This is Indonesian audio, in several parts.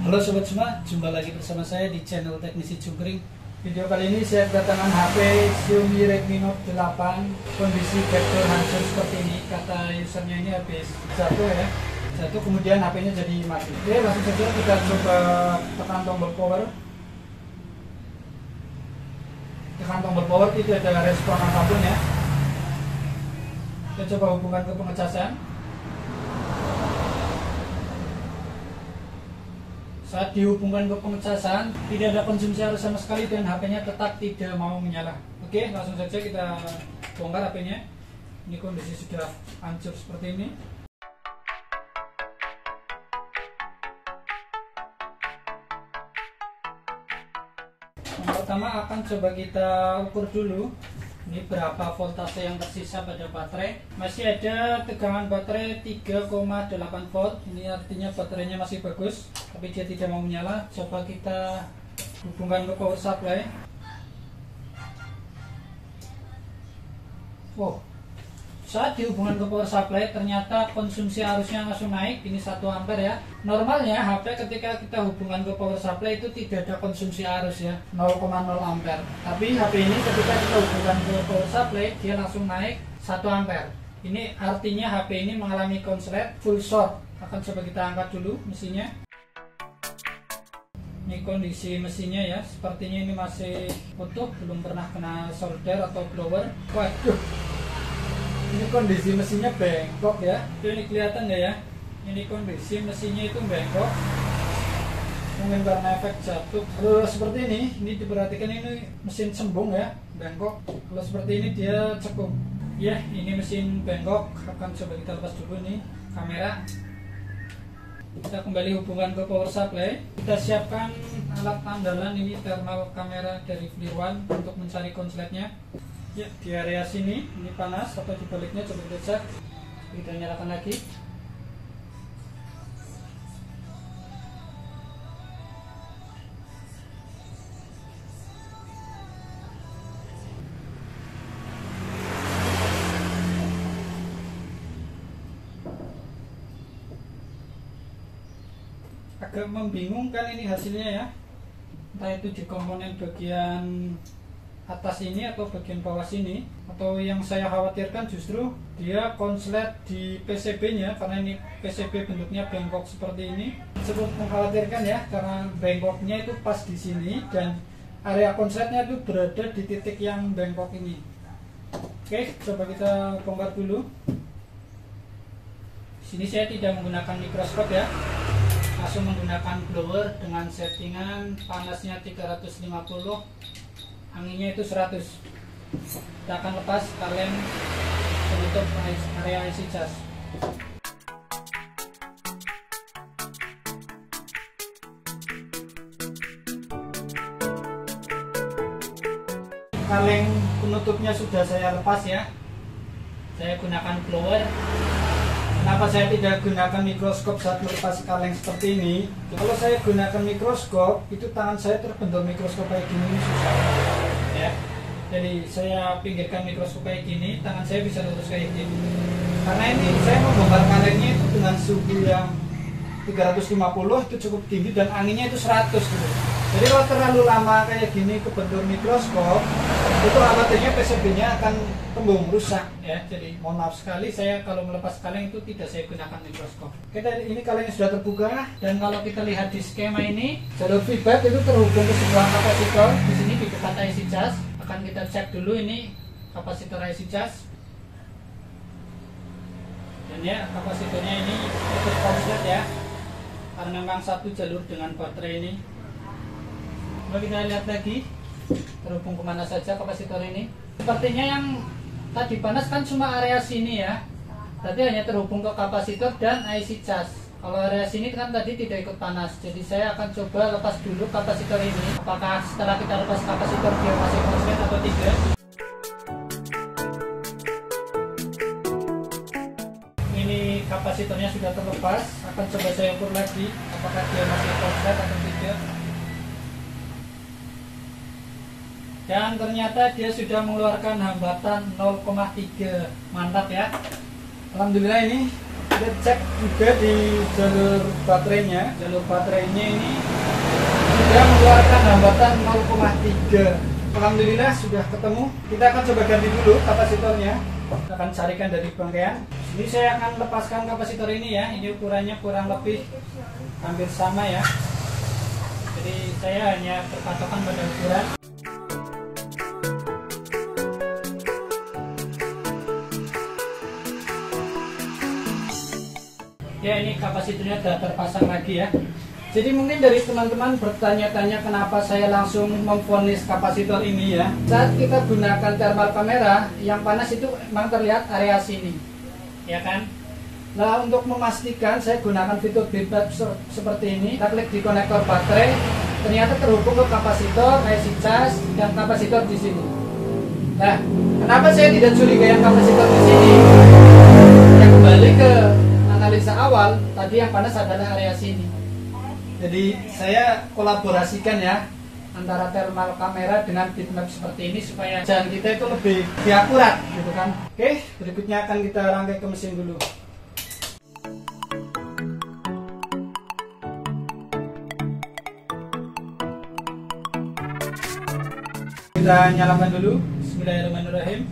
Halo sobat semua, jumpa lagi bersama saya di channel Teknisi Jungkring. Video kali ini saya kedatangan HP Xiaomi Redmi Note 8. Kondisi backdoor hancur seperti ini. Kata usernya ini habis jatuh ya. Jatuh kemudian HP-nya jadi mati. Oke, langsung saja kita coba tekan tombol power. Tekan tombol power, tidak ada respon apapun ya. Kita coba hubungkan ke pengecasan. Saat dihubungkan ke pengecasan, tidak ada konsumsi arus sama sekali dan HP-nya tetap tidak mau menyala. Oke, langsung saja kita bongkar HP-nya. Ini kondisi sudah hancur seperti ini. Yang pertama akan coba kita ukur dulu. Ini berapa voltase yang tersisa pada baterai. Masih ada tegangan baterai 3,8 volt. Ini artinya baterainya masih bagus, tapi dia tidak mau menyala. Coba kita hubungkan ke power supply. Oh, saat dihubungkan ke power supply ternyata konsumsi arusnya langsung naik. Ini 1 ampere ya. Normalnya HP ketika kita hubungkan ke power supply itu tidak ada konsumsi arus ya, 0,0 ampere. Tapi HP ini ketika kita hubungkan ke power supply dia langsung naik 1 ampere. Ini artinya HP ini mengalami konslet full short. Akan coba kita angkat dulu mesinnya. Ini kondisi mesinnya ya, sepertinya ini masih utuh, belum pernah kena solder atau blower. Waduh, ini kondisi mesinnya bengkok ya. Ini kelihatan nggak ya? Ini kondisi mesinnya itu bengkok. Mungkin karena efek jatuh. Kalau seperti ini diperhatikan ini mesin cembung ya, bengkok. Kalau seperti ini dia cekung. Ya, ini mesin bengkok. Akan coba kita lepas dulu nih kamera. Kita kembali hubungan ke power supply. Kita siapkan alat andalan ini, thermal kamera dari FLIR-1 untuk mencari konsletnya. Ya, di area sini ini panas atau dibaliknya, coba kita cek. Kita nyalakan lagi. Agak membingungkan ini hasilnya ya. Entah itu di komponen bagian atas ini atau bagian bawah sini, atau yang saya khawatirkan justru dia konslet di PCB-nya, karena ini PCB bentuknya bengkok seperti ini. Cukup mengkhawatirkan ya, karena bengkoknya itu pas di sini dan area konsletnya itu berada di titik yang bengkok ini. Oke, coba kita bongkar dulu. Sini saya tidak menggunakan mikroskop ya, langsung menggunakan blower dengan settingan panasnya 350, anginnya itu 100. Kita akan lepas kaleng penutup area IC charge. Kaleng penutupnya sudah saya lepas ya. Saya gunakan blower. Kenapa saya tidak gunakan mikroskop saat melepas kaleng seperti ini? Kalau saya gunakan mikroskop, itu tangan saya terbentur mikroskop kayak gini, susah ya. Jadi saya pinggirkan mikroskop kayak gini, tangan saya bisa lurus kayak gini. Karena ini saya membongkar kalengnya itu dengan suhu yang 350 itu cukup tinggi dan anginnya itu 100 gitu. Jadi kalau terlalu lama kayak gini kebentur mikroskop, itu khawatirnya PCB-nya akan tembung, rusak ya. Jadi mohon maaf sekali, saya kalau melepas kaleng itu tidak saya gunakan mikroskop. Oke, ini kalengnya sudah terbuka dan kalau kita lihat di skema ini, jalur feedback itu terhubung ke sebuah kapasitor di sini di dekat IC charge. Akan kita cek dulu ini kapasitor IC charge. Dan ya, kapasitornya ini ikut konslet ya, karena memang satu jalur dengan baterai ini. Coba kita lihat lagi terhubung kemana saja kapasitor ini. Sepertinya yang tadi panas kan cuma area sini ya, tadi hanya terhubung ke kapasitor dan IC charge. Kalau area sini kan tadi tidak ikut panas. Jadi saya akan coba lepas dulu kapasitor ini, apakah setelah kita lepas kapasitor dia masih konslet atau tidak. Ini kapasitornya sudah terlepas. Akan coba saya ukur lagi apakah dia masih konslet atau tidak. Dan ternyata dia sudah mengeluarkan hambatan 0,3. Mantap ya. Alhamdulillah, ini kita cek juga di jalur baterainya. Jalur baterainya ini sudah mengeluarkan hambatan 0,3. Alhamdulillah sudah ketemu. Kita akan coba ganti dulu kapasitornya. Kita akan carikan dari bangkaian. Ini saya akan lepaskan kapasitor ini ya. Ini ukurannya kurang lebih hampir sama ya. Jadi saya hanya berpatokan pada ukuran. Ya, ini kapasitornya sudah terpasang lagi ya. Jadi mungkin dari teman-teman bertanya-tanya kenapa saya langsung memvonis kapasitor ini ya. Saat kita gunakan thermal kamera, yang panas itu memang terlihat area sini, ya kan? Nah, untuk memastikan saya gunakan fitur bitmap seperti ini. Kita klik di konektor baterai, ternyata terhubung ke kapasitor, IC charge, dan kapasitor di sini. Nah, kenapa saya tidak curiga yang kapasitor di sini? Ya kembali ke analisa awal, tadi yang panas adalah area sini. Jadi saya kolaborasikan ya antara thermal kamera dengan bitmap seperti ini supaya jalan kita itu lebih akurat gitu kan. Oke, berikutnya akan kita rangkai ke mesin dulu. Kita nyalakan dulu. Bismillahirrahmanirrahim.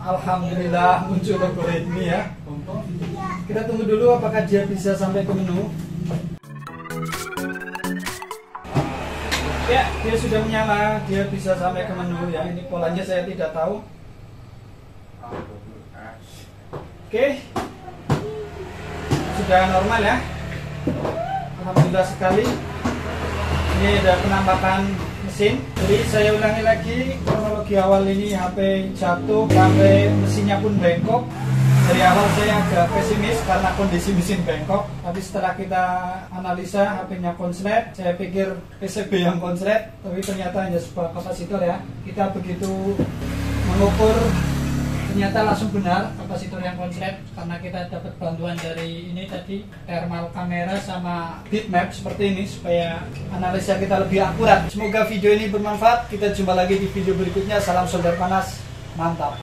Alhamdulillah muncul logo Redmi ya. Kita tunggu dulu apakah dia bisa sampai ke menu. Ya, dia sudah menyala, dia bisa sampai ke menu ya. Ini polanya saya tidak tahu. Oke, sudah normal ya. Alhamdulillah sekali. Ini ada penampakan mesin. Jadi saya ulangi lagi kronologi awal ini. HP jatuh sampai mesinnya pun bengkok. Dari awal saya agak pesimis karena kondisi mesin bengkok. Tapi setelah kita analisa HP-nya konslet, saya pikir PCB yang konslet, tapi ternyata hanya sebuah kapasitor ya. Kita begitu mengukur, ternyata langsung benar kapasitor yang konslet karena kita dapat bantuan dari ini tadi thermal kamera sama bitmap seperti ini supaya analisa kita lebih akurat. Semoga video ini bermanfaat. Kita jumpa lagi di video berikutnya. Salam solder panas, mantap.